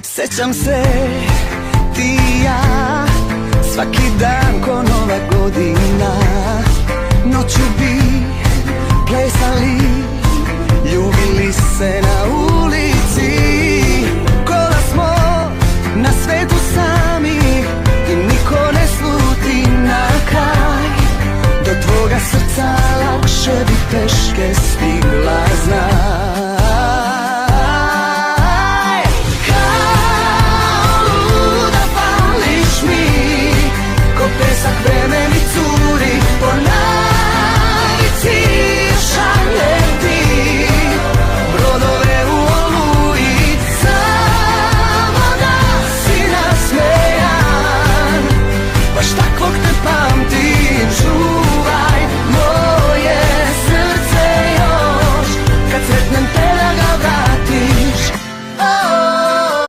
Sećam se, ti i ja, svaki dan ko nova godina. Noću bi plesali, ljubili se na ulici.